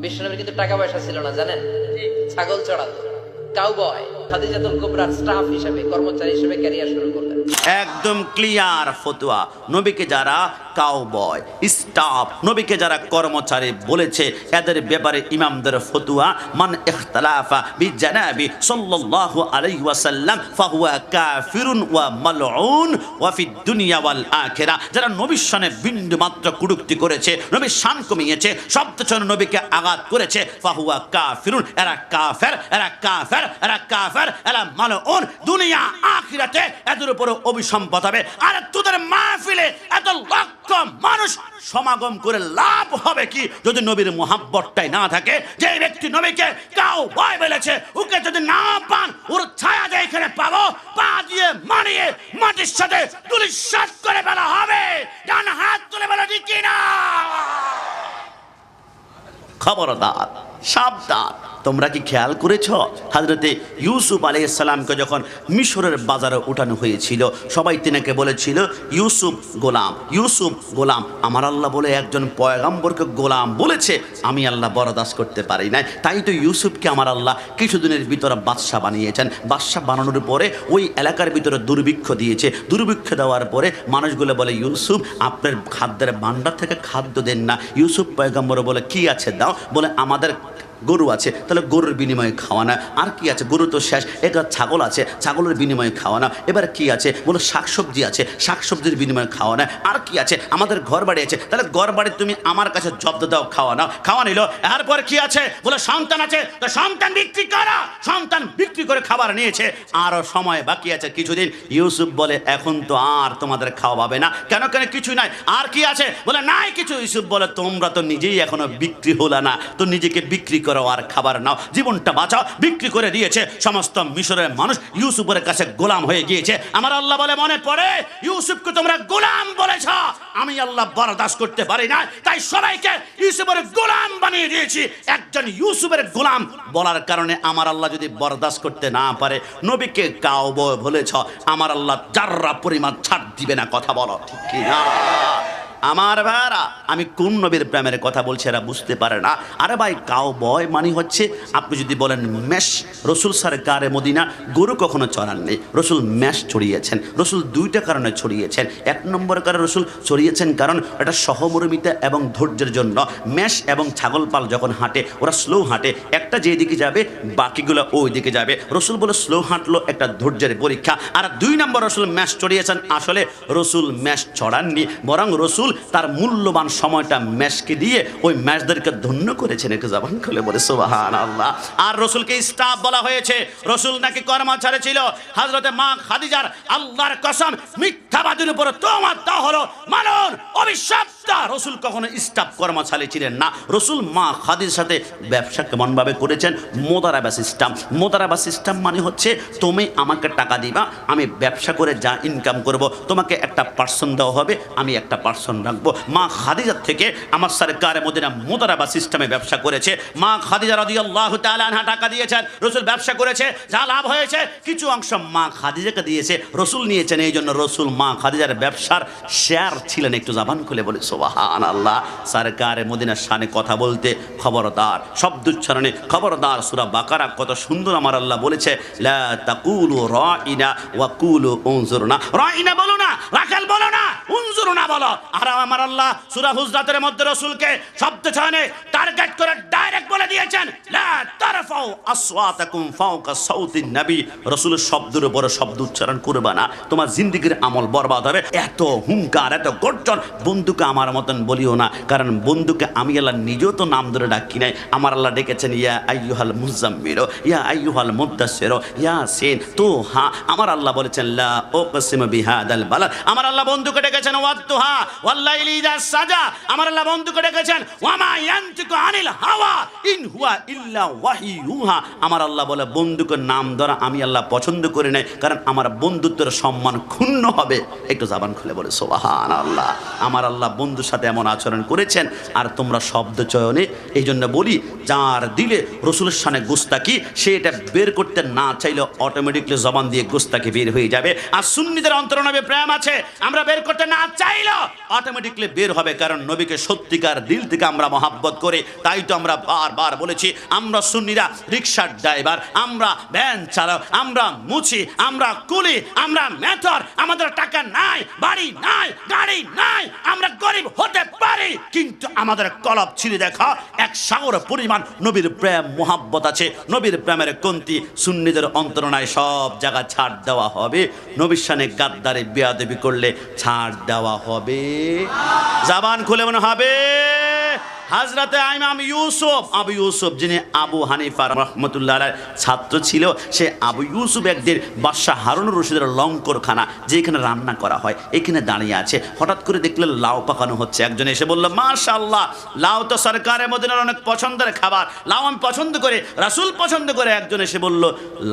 বিশ্বনবীর কিন্তু টাকা পয়সা ছিল না জানেন, ছাগল চড়াতো, কাউবয়। খাদিজাতুল কুবরার স্টাফ হিসেবে, কর্মচারী হিসেবে ক্যারিয়ার শুরু করলেন। একদম ক্লিয়ার ফতোয়া। নবীকে যারা কাউবয়, স্টাফ, নবীকে যারা কর্মচারী বলেছে, এদের ব্যাপারে ইমামদের ফতোয়া, মান ইখতালাফা বিজানাবি সাল্লাল্লাহু আলাইহি ওয়াসাল্লাম ফাহুয়া কাফিরুন ওয়া মালউন ওয়া ফিদ দুনিয়া ওয়াল আখিরা। যারা নবীর শানে বিন্দু মাত্র কটূক্তি করেছে, নবীর শান কমিয়েছে, শব্দচয়ন নবীকে আঘাত করেছে, ফাহুয়া কাফিরুন, এরা কাফের, এরা কাফের, এরা কাফের, এরা মালউন। দুনিয়া আখিরাতে এদের উপর অভিসম্পদ হবে। আর তোদের মাহফিলে এত লক্ষ মানুষ সমাগম করে লাভ হবে কি যদি নবীর মুহাব্বতটাই না থাকে? যে ব্যক্তি নবীকে কাউবয় বলেছে, ওকে যদি না পান, ওর ছায়া যে এখানে পাবো, পা দিয়ে মানিয়ে মাটির সাথে তুলিশাত করে ফেলা হবে। ডান হাত তুলে বলো ঠিক কিনা? খবরদার, সাবধান। তোমরা কি খেয়াল করেছ, হযরতে ইউসুফ আলাইহিস সালামকে যখন মিশরের বাজারে উঠানো হয়েছিল, সবাই তিনাকে বলেছিল ইউসুফ গোলাম, ইউসুফ গোলাম। আমার আল্লাহ বলে একজন পয়গম্বরকে গোলাম বলেছে, আমি আল্লাহ বরদাস্ত করতে পারি না। তাই তো ইউসুফকে আমার আল্লাহ কিছুদিনের ভিতরে বাদশা বানিয়েছেন। বাদশা বানানোর পরে ওই এলাকার ভিতরে দুর্ভিক্ষ দিয়েছে। দুর্ভিক্ষ দেওয়ার পরে মানুষগুলো বলে, ইউসুফ আপনার খাদ্যের ভান্ডার থেকে খাদ্য দেন না। ইউসুফ পয়গম্বর বলে, কি আছে দাও? বলে, আমাদের গরু আছে, তাহলে গরুর বিনিময়ে খাওয়ানা। আর কি আছে? গরু তো শেষ। একটা ছাগল আছে, ছাগলের বিনিময়ে খাওয়ানা। এবার কি আছে? বলে, শাকসবজি আছে, শাকসবজির বিনিময়ে খাওয়ানা। আর কি আছে? আমাদের ঘর বাড়ি আছে, তাহলে ঘর বাড়ি তুমি আমার কাছে জব্দ দাও, খাওয়ানো। খাওয়া নিল। এরপর কি আছে? বলে, সন্তান আছে, তো সন্তান বিক্রি করা। সন্তান বিক্রি করে খাবার নিয়েছে। আরো সময় বাকি আছে কিছুদিন। ইউসুফ বলে, এখন তো আর তোমাদের খাওয়া পাবে না। কেন কেন? কিছুই নাই। আর কি আছে? বলে, নাই কিছু। ইউসুফ বলে, তোমরা তো নিজেই এখনো বিক্রি হলো না, তো নিজেকে বিক্রি করো আর খাবার নাও, জীবনটা বাঁচাও। বিক্রি করে দিয়েছে। সমস্ত মিশরের মানুষ ইউসুফের কাছে গোলাম হয়ে গিয়েছে। আমার আল্লাহ বলে, মনে পড়ে ইউসুফকে তোমরা গোলাম বলেছ, আমি আল্লাহ বরদাস্ত করতে পারি না, তাই সবাইকে ইউসুফের গোলাম বানিয়ে দিয়েছি। একজন ইউসুফের গোলাম বলার কারণে আমার আল্লাহ যদি বরদাস্ত করতে না পারে, নবীকে কাউবয় বলেছ, আমার আল্লাহ যাররা পরিমাণ ছাড় দিবে না। কথা বলো ঠিক কি না? আমার ভাইরা, আমি কোন নবীর প্রেমের কথা বলছি এরা বুঝতে পারে না। আরে ভাই, কাউবয় মানে হচ্ছে, আপনি যদি বলেন মেষ, রসুল সরকারে মদিনা গরু কখনো চড়াননি, রসুল মেষ ছড়িয়েছেন। রসুল দুইটা কারণে ছড়িয়েছেন। এক নম্বর কারণে রসুল ছড়িয়েছেন কারণ এটা সহমর্মিতা এবং ধৈর্যের জন্য। মেষ এবং ছাগল পাল যখন হাঁটে, ওরা স্লো হাঁটে, একটা যেদিকে যাবে বাকিগুলো ওই দিকে যাবে। রসুল বলে স্লো হাঁটলো, একটা ধৈর্যের পরীক্ষা। আর দুই নম্বর, রসুল মেষ চড়িয়েছেন। আসলে রসুল মেষ চড়াননি, বরং রসুল তার মূল্যবান সময়টা মেষকে দিয়ে ওই মেষদেরকে ধন্য করেছেন। একটু জবান খুলে বলে সুবহানাল্লাহ। আর রসুলকে স্টাফ বলা হয়েছে। রসুল নাকি কর্মচারী ছিল। হযরতে মা খাদিজার আল্লাহর কসম, মিথ্যাবাদীর উপর তোমার তা হলো মানন অভিশপ্ত। রসুল কখনো স্টাফ কর্মচারী ছিলেন না। রসুল মা খাদিজার সাথে ব্যবসা কেমন ভাবে করেছেন? মোদারাবা সিস্টেম। মোদারাবা সিস্টেম মানে হচ্ছে, তুমি আমাকে টাকা দিবা, আমি ব্যবসা করে যা ইনকাম করব, তোমাকে একটা পার্সেন্ট দেওয়া হবে, আমি একটা পার্সেন্ট রাখবো। মা খাদিজার থেকে আমার সরকারে মদিনা মুদারাবা সিস্টেমে ব্যবসা করেছে। মা খাদিজা রাদিয়াল্লাহু তাআলা আনহা টাকা দিয়েছেন, রসুল ব্যবসা করেছে, যা লাভ হয়েছে কিছু অংশ মা খাদিজাকে দিয়েছে, রসুল নিয়েছেন। এই জন্য রসুল মা খাদিজার ব্যবসার শেয়ার ছিলেন। একটু জবান খুলে বলে সুবহানাল্লাহ। সরকারে মদিনার শানে কথা বলতে খবরদার, শব্দ উচ্চারণে খবরদার। সূরা বাকারা কত সুন্দর আমার আল্লাহ বলেছে, লা তাকুলু রাইনা ওয়া কুলু উনজুরনা। রাইনা বলো না, রাখাল বলো না, উনজুরনা বলো। আর আমার আল্লাহ সূরা হুজরাতের মধ্যে রসুলকে শব্দ চয়নে টার্গেট করে ডাইরেক্ট বলে দিয়েছেন, লা তারফাউ আসওয়াতাকুম ফাওকা সাউতিন নবী। রসুলের শব্দের উপর শব্দ উচ্চারণ করবে না, তোমার জিন্দেগির আমল বরবাদ হবে। এত হুঙ্কার, এত গর্জন। বন্ধুকে আমার মতন বলিও না, কারণ বন্ধুকে আমি আল্লাহ নিজেও তো নাম ধরে ডাকি নাই। আমার আল্লাহ ডেকেছেন ইয়া আইয়ুহাল মুজাম্মিল, ইয়া আইয়ুহাল মুদ্দাসসির, ইয়াসিন। তো হ্যাঁ, আমার আল্লাহ বলেছেন লা উকসিমু বিহাদাল বালাদ। আমার আল্লাহ বন্ধুকে ডেকেছেন ওয়াদুহা ওয়াল্লাইলি ইযা সাজা। আমার আল্লাহ বন্ধুকে ডেকেছেন ওয়ামা ইয়ানতিকু আনিল হাওয়া ইন হুয়া ইল্লা ওয়াহিয়ুহা। আমার আল্লাহ বলে, বন্ধুকে নাম ধরা আমি আল্লাহ পছন্দ করি নাই, কারণ আমার বন্ধুত্বের সম্মান ক্ষুণ্ণ হবে। একটু জবান খুলে বলে সুবহানাল্লাহ। আমার আল্লাহ বন্ধুর সাথে এমন আচরণ করেছেন। আর তোমরা শব্দ চয়নে, এই জন্য বলি, যার দিলে রসুলের শানে গুস্তাকি, সে এটা বের করতে না চাইলে অটোমেটিকলি জবান দিয়ে গুস্তাকি বের হয়ে যাবে। আর সুন্নিদের অন্তরনবে প্রেম আছে, আমরা বের করতে না চাইলেও অটোমেটিকলি বের হবে, কারণ নবীকে সত্যিকার দিল থেকে আমরা মহাব্বত করি। তাই তো আমরা বারবার বলেছি, আমরা সুন্নিরা রিক্সার ড্রাইভার, আমরা ভ্যান চালক, আমরা মুচি, আমরা কুলি, আমরা মেথর, আমাদের টাকা নাই, বাড়ি নাই, গাড়ি নাই, আমরা গরিব হতে পারি, কিন্তু আমাদের কলব ছিঁড়ে দেখা এক সাগর পরিমাণ নবীর প্রেম মোহাব্বত আছে। নবীর প্রেমের কন্তি সুন্নিদের অন্তরণায় সব জায়গা ছাড় দেওয়া হবে। নবীর শানে গাদ্দারে বেয়াদবি করলে ছাড় দেওয়া হবে। জবান খুলে মনে হবে। হাজরাতে ইমাম ইউসুফ, আবু ইউসুফ যিনি আবু হানিফা রহমতুল্লাহ আলাইহির ছাত্র ছিল, সে আবু ইউসুফ একদিন বাদশাহ হারুন রশিদের লঙ্করখানা যেখানে রান্না করা হয় এখানে দাঁড়িয়ে আছে। হঠাৎ করে দেখলেন লাউ পাকানো হচ্ছে। একজন এসে বলল, মাশাআল্লাহ, লাউ তো সরকারে মদিনার অনেক পছন্দের খাবার, লাউ আমি পছন্দ করি, রাসূল পছন্দ করে। একজন এসে বলল,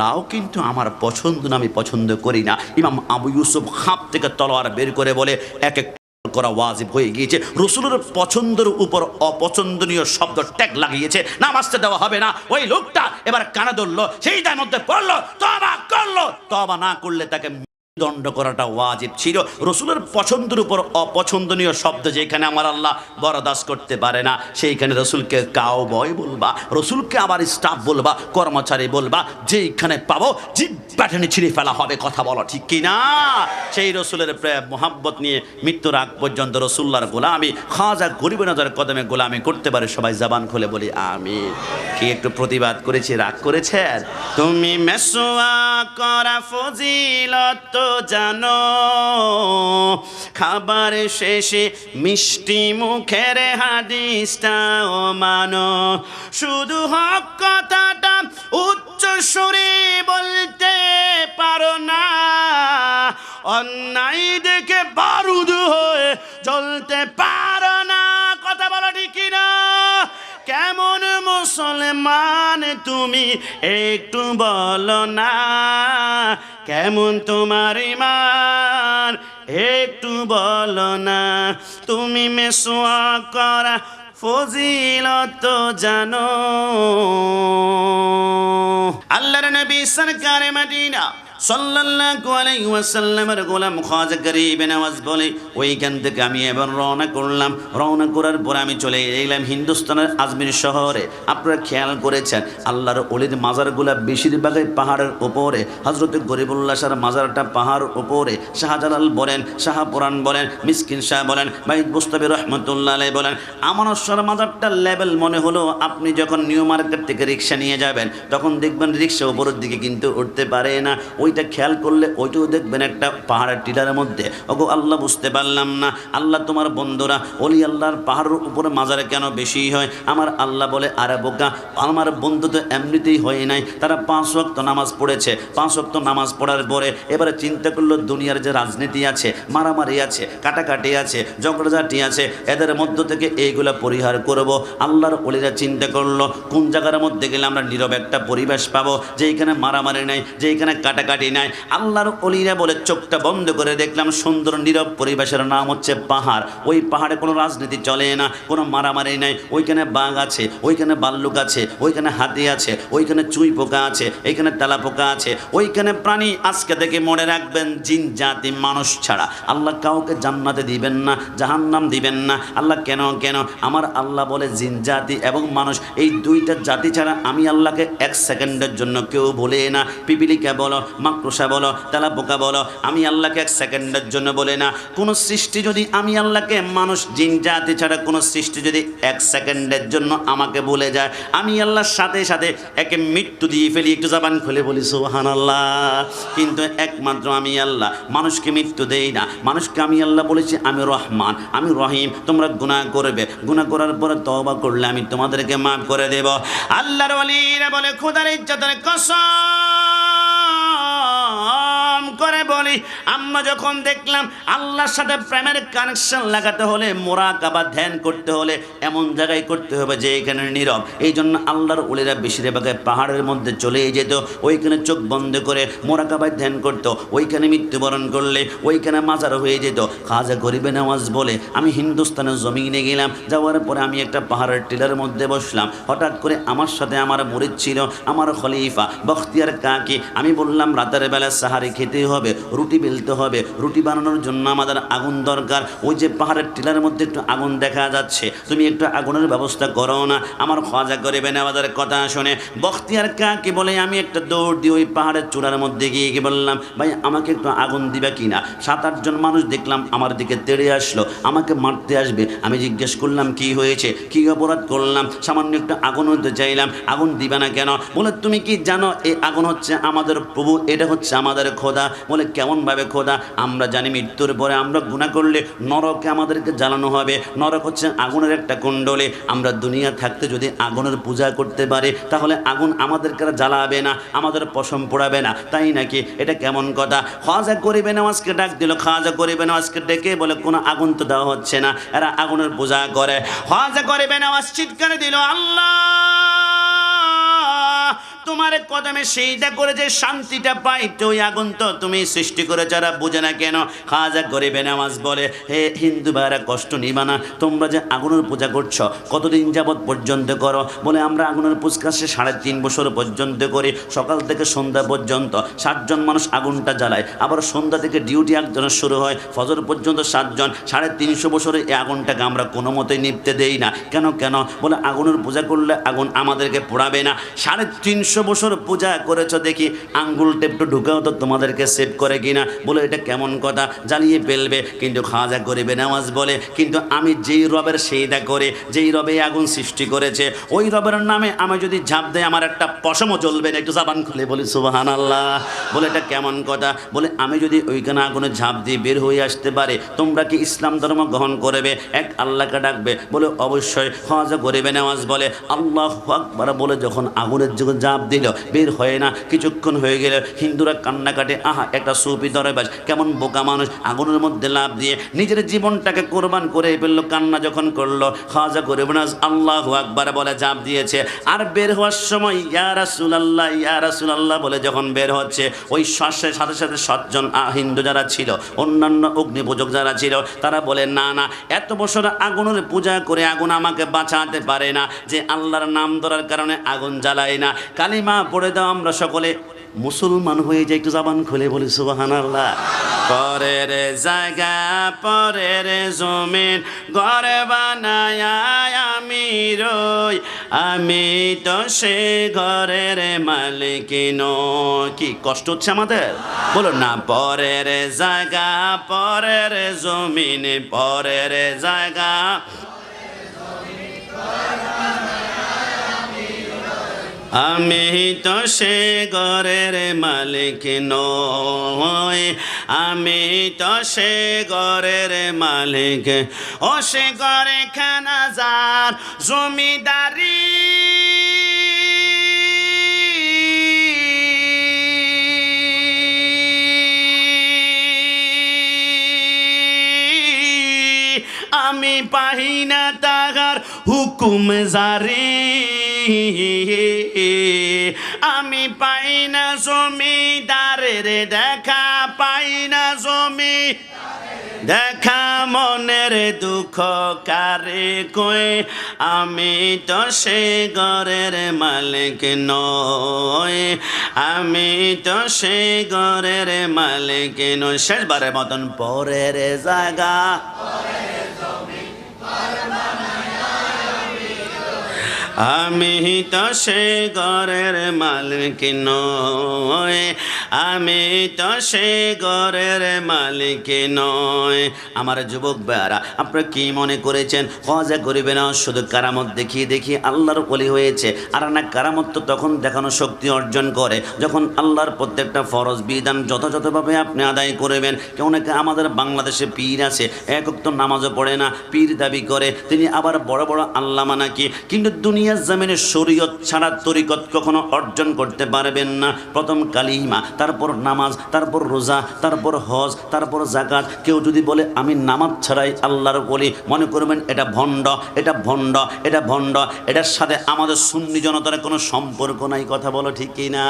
লাউ কিন্তু আমার পছন্দ না, আমি পছন্দ করি না। ইমাম আবু ইউসুফ হাত থেকে তলোয়ার বের করে বলে, এক এক করা ওয়াজিব হয়ে গিয়েছে। রাসূলের পছন্দের উপর অপছন্দনীয় শব্দ ট্যাগ লাগিয়েছে, নামাজতে দেওয়া হবে না। ওই লোকটা এবার কানে ধরলো, সেই তার মধ্যে পড়লো, তওবা করলো। তওবা না করলে তাকে দণ্ড করাটা ওয়াজিব ছিল। রাসূলের পছন্দের উপর অপছন্দনীয় শব্দ যেখানে আমার আল্লাহ বরদাস্ত করতে পারে না, সেইখানে রাসূলকে কাউবয় বলবা, রাসূলকে আবার স্টাফ বলবা, কর্মচারী বলবা, যেইখানে পাবো জিহ্বাটানি ছিঁড়ে ফেলা হবে। কথা বলো ঠিক কিনা? সেই রাসূলের প্রেম মোহাব্বত নিয়ে মৃত্যুর আগ পর্যন্ত রাসূলুল্লাহর গোলামি, খাজা গরিব নজর কদমে গোলামি করতে পারে। সবাই জবান খুলে বলি আমিন। কি একটু প্রতিবাদ করেছি, রাগ করেছেন? তুমি মেসওয়াক করা ফজিলত জানো, খাবার শেষে মিষ্টি মুখের হাদিসটাও মানো, শুধু হক কথাটা উচ্চ সুরে বলতে পারো না, অন্যায় দেখে বারুদ হয়ে জ্বলতে পারো না। কথা বলো ঠিক না? কেমন মুসলমান তুমি একটু বলো না, কেমন তোমার ঈমান একটু বলো না, তুমি মেসওয়াক করা ফজিলত জানো। আল্লাহর নবী সরকারে মদিনা সাল্লাল্লাহু আলাইহি ওয়াসাল্লামের গোলাম খাজা গরিব নওয়াজ বলে, ওইখান থেকে আমি এবার রওনা করলাম। রওনা করার পর আমি চলে এলাম হিন্দুস্তানের আজমির শহরে। আপনারা খেয়াল করেছেন আল্লাহর ওলির মাজারগুলা বেশিরভাগই পাহাড়ের উপরে। হযরত গরিবুল্লাহ শাহর মাজারটা পাহাড়ের উপরে। শাহজালাল বলেন, শাহপুরান বলেন, মিসকিন শাহ বলেন, বাইত বুস্তাবি রহমতুল্লাহ আলাইহি বলেন, আমানত শাহর মাজারটা লেভেল মনে হলো আপনি যখন নিউ মার্কেট থেকে রিক্সা নিয়ে যাবেন তখন দেখবেন রিক্সা উপরের দিকে কিন্তু উঠতে পারে না। ওইটা খেয়াল করলে ওইটাও দেখবেন একটা পাহাড়ের টিলার মধ্যে। ওগো আল্লাহ, বুঝতে পারলাম না আল্লাহ, তোমার বন্ধুরা ওলি আল্লাহর পাহাড়ের উপরে মাজারে কেন বেশি হয়? আমার আল্লাহ বলে, আরে বোকা, আমার বন্ধু তো এমনিতেই হয় নাই, তারা 5 ওয়াক্ত নামাজ পড়েছে। 5 ওয়াক্ত নামাজ পড়ার পরে এবারে চিন্তা করলো দুনিয়ার যে রাজনীতি আছে, মারামারি আছে, কাটাকাটি আছে, ঝগড়াঝাটি আছে, এদের মধ্য থেকে এইগুলা পরিহার করব। আল্লাহর ওলিরা চিন্তা করলো কোন জায়গার মধ্যে গেলে আমরা নীরব একটা পরিবেশ পাবো, যেখানে মারামারি নাই, যেখানে কাটাকাটি নাই। আল্লাহর ওলিরা বলে চোখটা বন্ধ করে দেখলাম সুন্দর নীরব পরিবেশের নাম হচ্ছে পাহাড়। ওই পাহাড়ে কোনো রাজনীতি চলে না, কোনো মারামারি নাই। ওইখানে বাঘ আছে, ওইখানে ভাল্লুক আছে, ওইখানে হাতি আছে, ওইখানে চুই পোকা আছে, এইখানে তেলা পোকা আছে, ওইখানে প্রাণী। আজকে থেকে মনে রাখবেন, জিন জাতি মানুষ ছাড়া আল্লাহ কাউকে জান্নাতে দিবেন না, জাহান্নাম দিবেন না। আল্লাহ কেন কেন? আমার আল্লাহ বলে জিন জাতি এবং মানুষ এই দুইটা জাতি ছাড়া আমি আল্লাহকে 1 সেকেন্ডের জন্য কেউ বলে না। পিপিলিকা বলো, মাকড়সা বলো, তেলা পোকা বলো, আমি আল্লাহকে 1 সেকেন্ডের জন্য বলে না। কোন সৃষ্টি যদি আমি আল্লাহকে, মানুষ জিন জাতি ছাড়া কোন সৃষ্টি যদি 1 সেকেন্ডের জন্য আমাকে বলে যায়, আমি আল্লাহর সাথে সাথে একে মৃত্যু দিয়ে ফেলি। একটু জবান খুলে বলি সুবহানাল্লাহ। কিন্তু একমাত্র আমি আল্লাহ মানুষকে মৃত্যু দেই না। মানুষকে আমি আল্লাহ বলেছি আমি রহমান, আমি রহিম। তোমরা গুনাহ করবে, গুনাহ করার পরে তওবা করলে আমি তোমাদেরকে মাফ করে দেব। আল্লাহর ওলিরা বলে, খোদার ইজ্জতের কসম করে বলি, আমরা যখন দেখলাম আল্লাহর সাথে প্রেমের কানেকশন লাগাতে হলে, মুরাকাবা ধ্যান করতে হলে এমন জায়গায় করতে হবে যে এখানে নীরব। এই জন্য আল্লাহর ওলিরা বেশিরভাগ পাহাড়ের মধ্যে চলে যেত, ওইখানে চোখ বন্ধ করে মুরাকাবায় ধ্যান করতো। ওইখানে মৃত্যুবরণ করলে ওইখানে মাজার হয়ে যেত। খাজা গরিবে নওয়াজ বলে, আমি হিন্দুস্তানের জমিনে গেলাম, যাওয়ার পরে আমি একটা পাহাড়ের টিলার মধ্যে বসলাম। হঠাৎ করে আমার সাথে আমার মুরিদ ছিল, আমার খলিফা বখতিয়ার কাকি। আমি বললাম রাতের বেলা সাহারি খেতে হবে, রুটি বেলতে হবে। রুটি বানানোর জন্য আমাদের আগুন দরকার। ওই যে পাহাড়ের টিলার মধ্যে একটু আগুন দেখা যাচ্ছে, তুমি একটু আগুনের ব্যবস্থা করো না। আমার খাজা গরিবেন আমাদের কথা শুনে বখতিয়ার কাকে বলে আমি একটা দৌড় দিয়ে ওই পাহাড়ের চূড়ার মধ্যে গিয়ে বললাম, ভাই আমাকে একটু আগুন দিবা কিনা? 7-8 জন মানুষ দেখলাম আমার দিকে তেড়ে আসলো, আমাকে মারতে আসবে। আমি জিজ্ঞেস করলাম কি হয়েছে, কি অপরাধ করলাম? সামান্য একটু আগুন হতে চাইলাম, আগুন দিবা না কেন? বলে তুমি কি জানো এই আগুন হচ্ছে আমাদের প্রভু, এটা হচ্ছে আমাদের খোদা। বলে কেমনভাবে খোদা? আমরা জানি মৃত্যুর পরে আমরা গুনাহ করলে নরকে আমাদেরকে জ্বালানো হবে। নরক হচ্ছে আগুনের একটা কুণ্ডলী। আমরা দুনিয়া থাকতে যদি আগুনের পূজা করতে পারি তাহলে আগুন আমাদেরকে জ্বালাবে না, আমাদের পশম পোড়াবে না, তাই নাকি? এটা কেমন কথা? খাজা গরিবে নওয়াজকে ডাক দিল। খাজা গরিবে নওয়াজকে ডেকে বলে কোনো আগুন তো দেওয়া হচ্ছে না, এরা আগুনের পূজা করে। খাজা গরিবে নওয়াজ চিৎকার দিল, আল্লাহ তোমার কদমে সেইটা করে যে শান্তিটা পাই, তো ওই আগুন তো তুমি সৃষ্টি করে যারা বুঝে না কেন? খাজা গরিবে নওয়াজ বলে, হে হিন্দু ভাইরা কষ্ট নিবা না, তোমরা যে আগুনের পূজা করছো কতদিন যাবৎ পর্যন্ত করো? বলে আমরা আগুনের পূজা 3.5 বছর পর্যন্ত করি, সকাল থেকে সন্ধ্যা পর্যন্ত 60 জন মানুষ আগুনটা জ্বালায়। আবার সন্ধ্যা থেকে ডিউটি একজনের শুরু হয়, ফজর পর্যন্ত 7 জন। 350 বছরে এই আগুনটাকে আমরা কোনো মতেই নিভতে দেই না। কেন কেন? বলে আগুনের পূজা করলে আগুন আমাদেরকে পোড়াবে না। 350 বছর পূজা করেছো, দেখি আঙ্গুল টেপটা ঢুকাও তো তোমাদেরকে সেভ করে কিনা। বলে এটা কেমন কথা? জ্বালিয়ে ফেলবে। কিন্তু খাজা গরিবে নওয়াজ বলে, কিন্তু আমি যেই রবের সেইদা করে, যেই রবে আগুন সৃষ্টি করেছে, ওই রবের নামে আমি যদি ঝাঁপ দেয় আমার একটা পশমও জ্বলবে না। একটু জবান খুলে বলি সুবহানাল্লাহ। বলে এটা কেমন কথা? বলে আমি যদি ওইখানে আগুনে ঝাঁপ দিয়ে বের হয়ে আসতে পারে, তোমরা কি ইসলাম ধর্ম গ্রহণ করবে, এক আল্লাহকে ডাকবে? বলে অবশ্যই। খাজা গরিবে নওয়াজ বলে আল্লাহু আকবার বলে যখন আগুনের যখন ঝাঁপ দিল, বের হয় না। কিছুক্ষণ হয়ে গেলে হিন্দুরা কান্না কাটে, আহা একটা সুফি দরবেশ কেমন বোকা মানুষ, আগুনের মধ্যে লাফ দিয়ে নিজের জীবনটাকে কোরবান করে ফেললো। কান্না যখন করলো, খাজা গরিবে নওয়াজ আল্লাহু আকবার বলে ঝাঁপ দিয়েছে। আর বের হওয়ার সময় ইয়া রাসূলুল্লাহ ইয়া রাসূলুল্লাহ বলে যখন বের হচ্ছে, ওই শ্বাসের সাথে সাথে 7 জন হিন্দু যারা ছিল, অন্যান্য অগ্নি পূজক যারা ছিল, তারা বলে না না, এত বছর আগুনের পূজা করে আগুন আমাকে বাঁচাতে পারে না, যে আল্লাহর নাম ধরার কারণে আগুন জ্বালায় না। কালিমা পড়ে দাও, আমরা সকলে মুসলমান হয়ে যাই। একটু জবান খুলে বলি সুবহানাল্লাহ। পরের জায়গা পরের জমিন ঘরে বানায় আমি রই, আমি তো সে ঘরের মালিক নই। কি কষ্ট হচ্ছে আমাদের? বলো না, পরের জায়গা পরের জমিন, পরের জায়গা আমি তো সে ঘরের মালিক নই, আমি তো সে ঘরের মালিক। ও সে ঘরে খানা যার জমিদারি, আমি পাই না তাহার হুকুম জারি, আমি পাই না জমিদারের দেখা, পাই না জমি দেখা, মনের দুঃখ কারে কই, আমি তো সে ঘরের মালিক নই, আমি তো সে ঘরের মালিক নই। শেষবারের মতন পরের জায়গা আমি তো সে ঘরের মালিক নই, আমি তো সে ঘরের মালিক নই। আমার যুবক ভাইরা, আপনারা কি মনে করেছেন খাজা গরিবে নওয়াজ শুধু কারামত দেখিয়ে দেখিয়ে আল্লাহর ওলি হয়েছে? আর না, কারামত তো তখন দেখানো শক্তি অর্জন করে যখন আল্লাহর প্রত্যেকটা ফরজ বিধান যথাযথভাবে আপনি আদায় করবেন। কেউ নাকি আমাদের বাংলাদেশে পীর আছে, এক ওয়াক্ত নামাজও পড়ে না, পীর দাবি করে, তিনি আবার বড় বড় আল্লামা নাকি। কিন্তু দুনিয়ার জমিনে শরীয়ত ছাড়া তরিকত কখনো অর্জন করতে পারবেন না। প্রথম কালিমা, তারপর নামাজ, তারপর রোজা, তারপর হজ, তারপর যাকাত। কেউ যদি বলে আমি নামাজ ছাড়াই আল্লাহর ওলি, মনে করবেন এটা ভণ্ড, এটা ভণ্ড, এটা ভণ্ড। এটার সাথে আমাদের সুন্নি জনতার কোনো সম্পর্ক নাই। কথা বলো ঠিক কি না?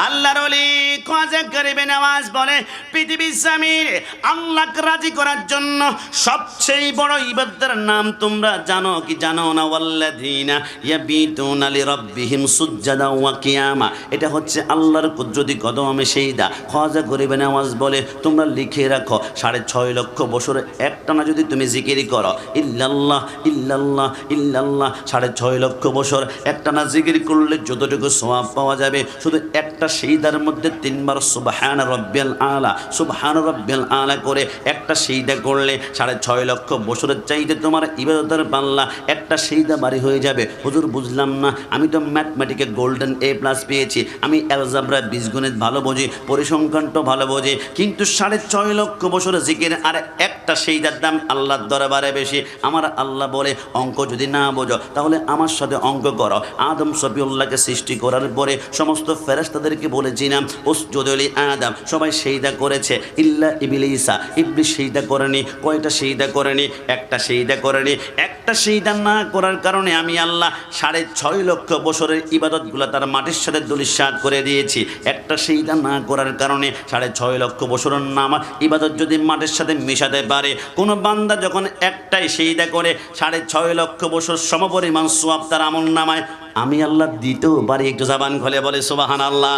আল্লাহর ওলি খাজা গরিবে নওয়াজ বলে, পৃথিবীর জমিনে আল্লাহকে রাজি করার জন্য সবচেয়ে বড় ইবাদতের নাম তোমরা জানো কি জানো না? ওয়াল্লাযীনা আল্লাযীনা ইয়াবিতুনা লিরাব্বিহিম সুজদান ওয়া কিয়ামা। এটা হচ্ছে আল্লাহর কুদরতি কদমে সেইদা। খাজা গরিবে নওয়াজ বলে তোমরা লিখে রাখো 6.5 লক্ষ বছর একটানা যদি তুমি জিকির করো ইল্লাল্লাহ ইল্লাল্লাহ ইল্লাল্লাহ 6.5 লক্ষ বছর একটানা জিকির করলে যতটুকু সওয়াব পাওয়া যাবে, শুধু একটা সেইদার মধ্যে 3 বার সুবহান রাব্বিয়াল আলা সুবহান রাব্বিয়াল আলা করে একটা সেইদা করলে 6.5 লক্ষ বছরের চাইতে তোমার ইবাদতের পাল্লা একটা সেইদা বাড়ি হয়ে যাবে। হুজুর বুঝলাম না, আমি তো ম্যাথমেটিকে গোল্ডেন A+ পেয়েছি, আমি অ্যালজেব্রা বীজগণিত ভালো বুঝি, পরিসংখ্যানটা ভালো বুঝি, কিন্তু 6.5 লক্ষ বছরের জিকির আর একটা সেইদার দাম আল্লাহর দরবারে বেশি। আমার আল্লাহ বলে অঙ্ক যদি না বোঝো তাহলে আমার সাথে অঙ্ক করো। আদম সফিউল্লাহকে সৃষ্টি করার পরে সমস্ত ফেরেশতাদেরকে বলেছিলাম উসজুদু লি আদম, সবাই সেইদা করেছে ইল্লা ইবলিসা, ইবলিস সেইদা করেনি। কয়টা সেইদা করেনি? একটা সেইদা করেনি। একটা সেইদা না করার কারণে আমি আল্লাহ 6.5 লক্ষ বছরের ইবাদতগুলো তার মাটির সাথে ধূলিসাৎ করে দিয়েছি। একটা সেইদা না করার কারণে 6.5 লক্ষ বছরের নাম ইবাদত যদি মাটির সাথে মিশাতে পারে, কোনো বান্দা যখন একটাই সেইদা করে 6.5 লক্ষ বছর সমপরিমাণ সওয়াব তার আমল নামায় আমি আল্লাহ দিতেও পারি। একটু জবান খুলে বলে সুবহানাল্লাহ।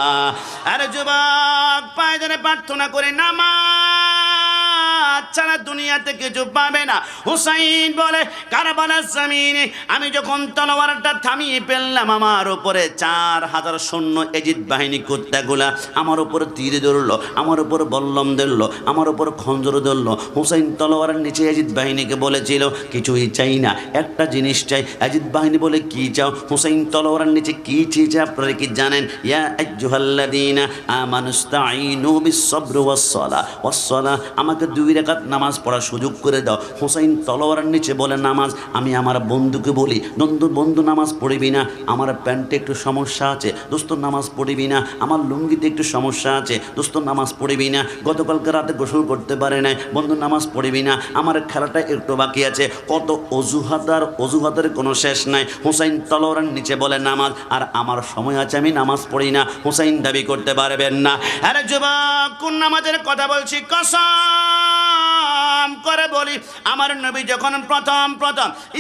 আরে যুবক, পায়ে ধরে প্রার্থনা করে নামাজ ছাড়া দুনিয়াতে কিছু পাবে না। হুসাইন বলে কারবালার জমিনে আমি যখন তলোয়ারটা থামিয়ে ফেললাম, আমার উপরে 4000 সৈন্য এজিদ বাহিনী কুত্তাগুলা আমার উপর তীর ধরলো, আমার উপর বল্লম ধরলো, আমার উপর খঞ্জর ধরলো। হুসাইন তলোয়ারের নিচে এজিদ বাহিনীকে বলেছিল কিছুই চাই না, একটা জিনিস চাই। এজিদ বাহিনী বলে কি চাও? হুসাইন তলোয়ারের নিচে কি চেয়েছে আপনারা কি জানেন? ইয়া আইয়ুহাল্লাযীনা আমানুস্তাঈনু বিস-সাবরি ওয়াস-সালাহ, আমাকে 2 রাকাত নামাজ পড়ার সুযোগ করে দাও। হুসাইন তলোয়ারের নিচে বলে নামাজ। আমি আমার বন্ধুকে বলি বন্ধু নামাজ পড়বি না, আমার প্যান্টে একটু সমস্যা আছে, দোস্ত নামাজ পড়বি না, আমার লুঙ্গিতে একটু সমস্যা আছে, দোস্ত নামাজ পড়বি না, গতকালকে রাতে গোসল করতে পারে নাই, বন্ধু নামাজ পড়বি না, আমার খেলাটা একটু বাকি আছে। কত অজুহাতের কোনো শেষ নাই। হুসাইন তলোয়ারের নিচে বলে নামাজ, আর আমার সময় আছে আমি নামাজ পড়ি না। হুসাইন দাবি করতে পারবেন না। আরে যুবক, কোন নামাজের কথা বলছি? কসম করে বলি, আমার নবী যখন প্রথম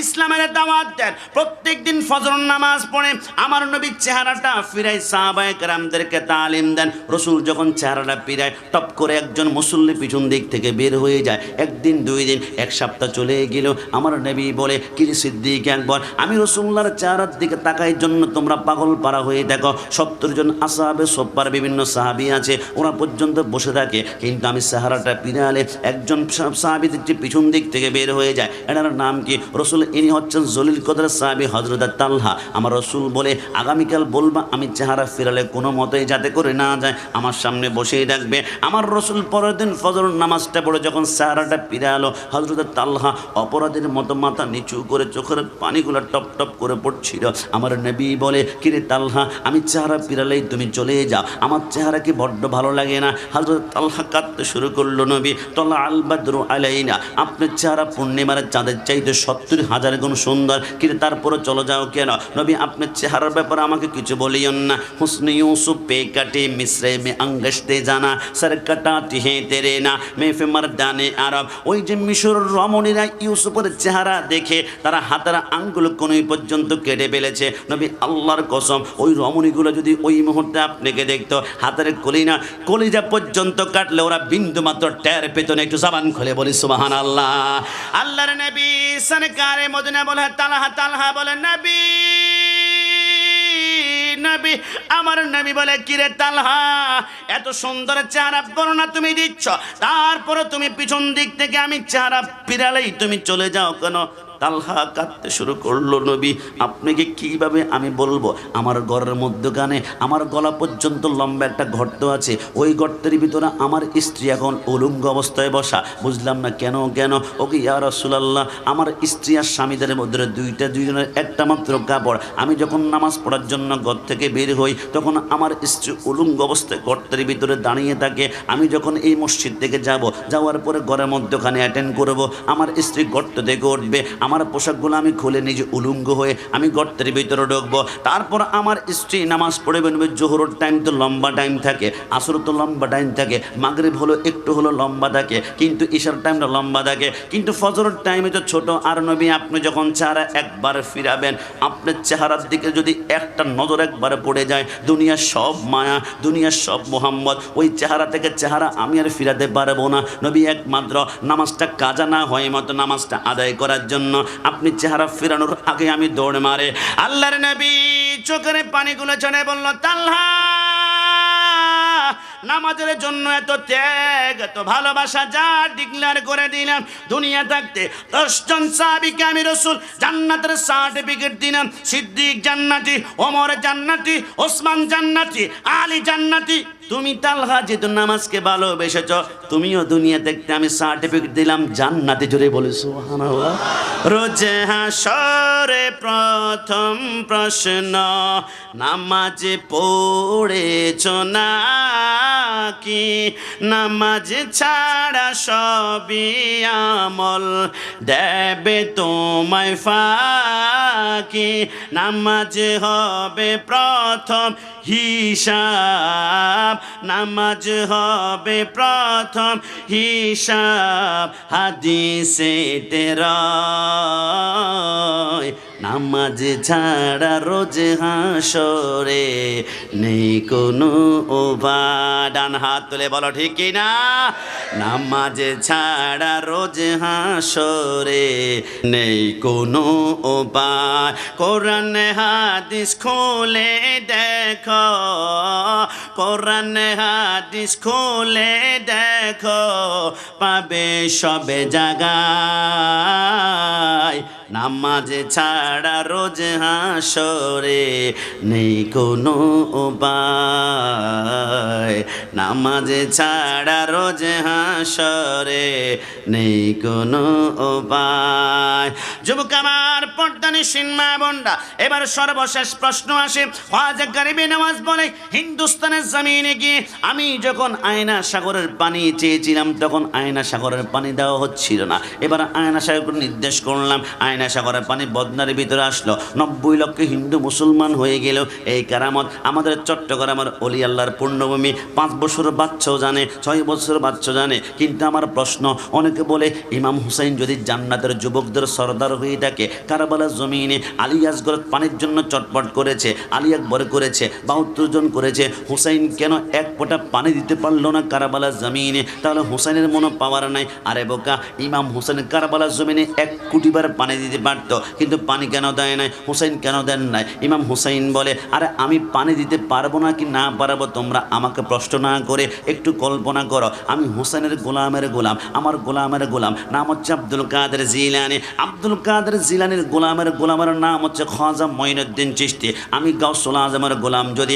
ইসলামের দাওয়াত দেন, প্রত্যেক দিন ফজর নামাজ পড়ে আমার নবীর চেহারাটা ফিরাই সাহাবায়ে কেরামদেরকে তালিম দেন। রসুল যখন চেহারাটা ফিরায়, টপ করে একজন মুসল্লি পিছন দিক থেকে বের হয়ে যায়। একদিন, 2 দিন, 1 সপ্তাহ চলে গেল। আমার নবী বলে কিরে সিদ্দিক আকবর, আমি রসুল্লাহর চেহারার দিকে তাকাই জন্য তোমরা পাগল পারা হয়ে দেখো। 70 জন আসহাবে সোফার বিভিন্ন সাহাবী আছে, ওরা পর্যন্ত বসে থাকে, কিন্তু আমি চেহারাটা ফিরালে একজন সাহাবী পিছন দিক থেকে বের হয়ে যায়। এনার নাম কি? রসুল। ইনি হচ্ছেন জলিল কদরের সাহাবী হযরত তালহা। আমার রসুল বলে আগামীকাল বলবা আমি চেহারা ফিরালে কোনো মতেই যাতে করে না যায়, আমার সামনে বসেই রাখবে। আমার রসুল পরের দিন ফজর নামাজটা পড়ে যখন চেহারাটা ফিরালো, হযরত তালহা অপরাধীর মতো মাথা নিচু করে চোখের পানিগুলো টপ টপ করে পড়ছিল। আমার নবী বলে কিরে তালহা, আমি চেহারা ফিরালেই তুমি চলে যাও, আমার চেহারা কি বড্ড ভালো লাগে না? হযরত তালহা কাঁদতে শুরু করলো, নবী তলা আল বাদরু আলাইনা, আপনার চেহারা পূর্ণিমার চাঁদের চাইতে 70,000 গুণ সুন্দর, কিন্তু তারপরে চলে যাও কেন? নবী আপনার চেহারার ব্যাপারে আমাকে কিছু বলিয়েন না। হুসনে ইউসুফ পে কাটে মিসরে মে আঙ্গশতে জানা সর কাটাতি হে তেরে না মেফে মর্দানে আরব। ওই যে মিশর রমণীরা ইউসুফের চেহারা দেখে তারা হাতের আঙ্গুল কোনই পর্যন্ত কেটে ফেলেছে। নবী আল্লাহর কসম, ওই রমণীগুলো যদি ওই মুহূর্তে আপনাকে দেখতো, হাতের কলিজা পর্যন্ত কাটলে ওরা বিন্দু মাত্র টের পেত না। একটু জবান খুলে বলি সুবহানাল্লাহ। আল্লাহর নবী সরকারে মদিনা বলে তালহা বলে নবী, আমার নবী বলে কিরে তালহা, এত সুন্দর চেহারা বর্ণনা তুমি দিচ্ছ, তারপরে তুমি পিছন দিক থেকে আমি চেহারা ফিরালেই তুমি চলে যাও কেন? তালহা কাঁদতে শুরু করলো, নবী আপনাকে কিভাবে আমি বলবো? আমার ঘরের মধ্যখানে আমার গলা পর্যন্ত লম্বা একটা গর্ত আছে, ওই গর্তের ভিতরে আমার স্ত্রী এখন উলঙ্গ অবস্থায় বসা। বুঝলাম না কেন ওকে ইয়া রাসূলুল্লাহ, আমার স্ত্রী আর স্বামীদের মধ্যে দুইজনের একটা মাত্র কাপড়। আমি যখন নামাজ পড়ার জন্য ঘর থেকে বের হই, তখন আমার স্ত্রী উলঙ্গ অবস্থায় গর্তের ভিতরে দাঁড়িয়ে থাকে। আমি যখন এই মসজিদ থেকে যাওয়ার পরে ঘরের মধ্যখানে অ্যাটেন্ড করব, আমার স্ত্রী গর্ত থেকে উঠবে, আমার পোশাকগুলো আমি খুলে নিজে উলঙ্গ হয়ে আমি গর্তের ভিতরে ঢুকবো। তারপর আমার স্ত্রী নামাজ পড়ে বেরোবে। জোহরের টাইম তো লম্বা টাইম থাকে, আসর তো লম্বা টাইম থাকে, মাগরিব হলো একটু হলো লম্বা থাকে, কিন্তু ঈশার টাইমটা লম্বা থাকে, কিন্তু ফজরের টাইমে তো ছোট। আর নবী আপনি যখন চেহারা একবার ফিরাবেন, আপনার চেহারার দিকে যদি একটা নজর একবার পড়ে যায়, দুনিয়ার সব মায়া, দুনিয়ার সব মোহাম্মদ, ওই চেহারা থেকে চেহারা আমি আর ফিরাতে পারবো না। নবী একমাত্র নামাজটা কাজা না হয় মতো নামাজটা আদায় করার জন্য আপনি চেহারা ফেরানোর আগে আমি দৌড় মারে। আল্লাহর নবী চোখের পানিগুলো ছেড়ে বলল, তালহা নামাজের জন্য এত ত্যাগ, এত ভালোবাসা যা ডিক্লেয়ার করে দিলাম, দুনিয়া থাকতে 10 জন সাহাবীকে আমি রাসূল জান্নাতের সার্টিফিকেট দিলাম। সিদ্দিক জান্নাতি, ওমর জান্নাতি, ওসমান জান্নাতি, আলী জান্নাতি। তুমি তালহা যেহেতু নামাজকে ভালোবেসেছ, তুমিও দুনিয়া দেখতে আমি সার্টিফিকেট দিলাম জান্নাতে। জোরে বলে সুবহানাল্লাহ। রোজে হাসরে প্রথম প্রশ্ন, নামাজ পড়েছ না কি? নামাজ ছাড়া সবই আমল দেবে তোমায় ফাঁকি। নামাজ হবে প্রথম হিসাব, নামাজ হবে প্রথম হিসাব। হাদিসে তেরয়, নামাজ ছাড়া রোজ হাসরে নেই কোনো উপায়। ডান হাত তুলে বলো ঠিক কি না? নামাজ ছাড়া রোজ হাসরে নেই কোনো উপায়। কোরআন হাদিস খুলে দেখো, কোরআন হাদিস খুলে দেখো, পাবে সবে জায়গায়। নামাজ ছাড়া রোজ হাসরে নেই কোনো উপায়। নামাজ ছাড়া রোজ হাসরে নেই কোনো উপায়। যুবক আমার, পর্দানিসীন মা বোনরা, এবার সর্বশেষ প্রশ্ন আসে। খাজা গরিবে নওয়াজ বলে, হিন্দুস্তানের জমিনে গিয়ে আমি যখন আয়না সাগরের পানি চেয়েছিলাম, তখন আয়না সাগরের পানি দেওয়া হচ্ছিল না। এবার আয়না সাগর নির্দেশ করলাম, আয়না সাগরের পানি বদনার ভিতরে আসলো। 90 লক্ষ হিন্দু মুসলমান হয়ে গেল। এই কারামত আমাদের চট্টগ্রামের অলি আল্লাহর পূর্ণভূমি। 5 বছর বাচ্চাও জানে, 6 বছর বাচ্চা জানে। কিন্তু আমার প্রশ্ন, অনেকে বলে ইমাম হুসাইন যদি জান্নাতের যুবকদের সরদার হয়ে থাকে, কারবালার জমিনে আলী আসগর পানির জন্য চটপট করেছে, আলী আকবর করেছে, 72 জন করেছে, হুসাইন কেন এক ফোঁটা পানি দিতে পারলো না কারবালার জমিনে? তাহলে হুসাইনের মনে পাওয়ার নাই? আরে বোকা, ইমাম হুসাইন কারবালার জমিনে 1 কোটি বার পানি দিতে পারত, কিন্তু পানি কেন দেয় নাই? হুসাইন কেন দেন নাই? ইমাম হুসাইন বলে, আরে আমি পানি দিতে পারবো না কি না পারবো, তোমরা আমাকে প্রশ্ন না করে একটু কল্পনা করো। আমি হুসাইনের গোলামের গোলাম, আমার গোলামের গোলাম নাম হচ্ছে আব্দুল কাদের জিলানী। আব্দুল কাদের জিলানীর গোলামের নাম হচ্ছে খাজা মঈনুদ্দিন চিশতি। আমি গাউসুল আজমের গোলাম। যদি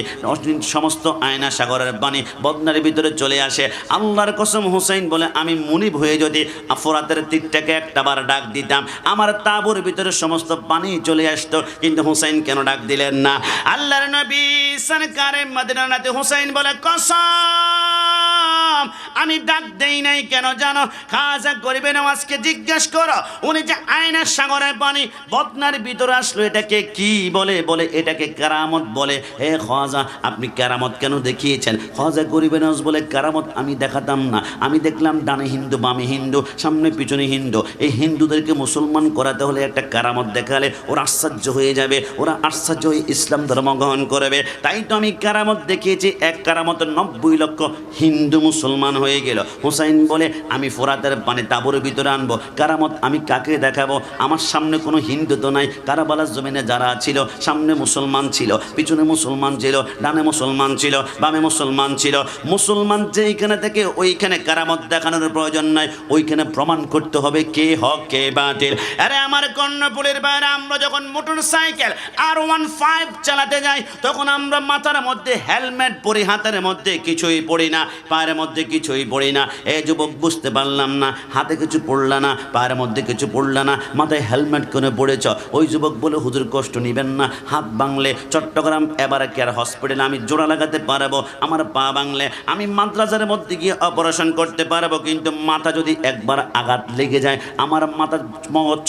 সমস্ত আয়না সাগরের পানি বদনার ভিতরে চলে আসে, আল্লাহর কসম হুসাইন বলে, আমি মুনিব হয়ে যদি ফোরাতের তীরটাকে একটাবার ডাক দিতাম, আমার তাঁবুর ভিতরে সমস্ত পানি চলে আসতো। কিন্তু হুসাইন কেন ডাক দিলেন না? আল্লাহর নবী সরকারে মদিনাতে হুসাইন বলে, কসম আমি ডাক দেই নাই। কেন জানো? খাজা গরিবে নওয়াজকে জিজ্ঞেস করো, উনি যে আয়না সাগরের পানি বদনার ভিতরে আসলো, এটাকে কি বলে? বলে এটাকে কারামত বলে। হে খাজা, আপনি কারামত কেন দেখিয়েছেন? খাজা গরিবে নওয়াজ বলে, কারামত আমি দেখাতাম না, আমি দেখলাম ডানে হিন্দু, বামে হিন্দু, সামনে পিছনে হিন্দু। এই হিন্দুদেরকে মুসলমান করাতে হলে একটা কারামত দেখালে ওরা আশ্চর্য হয়ে যাবে, ওরা আশ্চর্য হয়ে ইসলাম ধর্ম গ্রহণ করবে। তাই তো আমি কারামত দেখিয়েছি। এক কারামতে 90 লক্ষ হিন্দু মুসলমান হয়ে গেল। হুসাইন বলে, আমি ফোরাতের পানি তাঁবুর ভিতরে আনবো। কারামত আমি কাকে দেখাবো? আমার সামনে কোনো হিন্দু তো নাই। কারাবালার জমিনে যারা ছিল, সামনে মুসলমান ছিল, পিছনে মুসলমান ছিল, ডানে মুসলমান ছিল, বামে মুসলমান ছিল। মুসলমান যেইখানে থেকে ওইখানে কারামত দেখানোর প্রয়োজন নাই, ওইখানে প্রমাণ করতে হবে কে হক কে বাতিল। আরে আমার কর্ণপুরের বাইরে আমরা যখন মোটর সাইকেল R15 চালাতে যাই, তখন আমরা মাথার মধ্যে হেলমেট পরি, হাতের মধ্যে কিছুই পড়ি না, পায়ের মধ্যে কিছু কিছুই পড়ি না। এ যুবক বুঝতে পারলাম না, হাতে কিছু পড়লা না, পায়ের মধ্যে কিছু পড়লা না, মাথায় হেলমেট করে পড়েছ। ওই যুবক বলে, হুজুর কষ্ট নেবেন না, হাত ভাঙলে চট্টগ্রাম এবার কেয়ার হসপিটালে আমি জোড়া লাগাতে পারবো, আমার পা ভাঙলে আমি মাদ্রাসার মধ্যে গিয়ে অপারেশন করতে পারবো, কিন্তু মাথা যদি একবার আঘাত লেগে যায়, আমার মাথা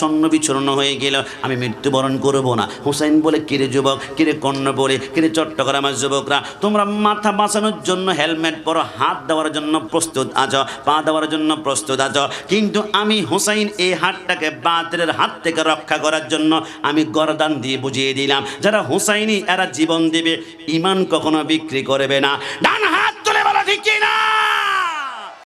ছন্ন বিচ্ছন্ন হয়ে গেল, আমি মৃত্যুবরণ করব না। হুসাইন বলে, কিরে যুবক, কিরে কর্ণ বলে, কিরে চট্টগ্রামের যুবকরা, তোমরা মাথা বাঁচানোর জন্য হেলমেট পরো, হাত দেওয়ার জন্য প্রস্তুত আছো, পা দেওয়ার জন্য প্রস্তুত আছো, কিন্তু আমি হুসাইন এই হাতটাকে বাতিলের হাত থেকে রক্ষা করার জন্য আমি গরদান দিয়ে বুঝিয়ে দিলাম, যারা হুসাইনি এরা জীবন দিবে, ইমান কখনো বিক্রি করবে না। ডান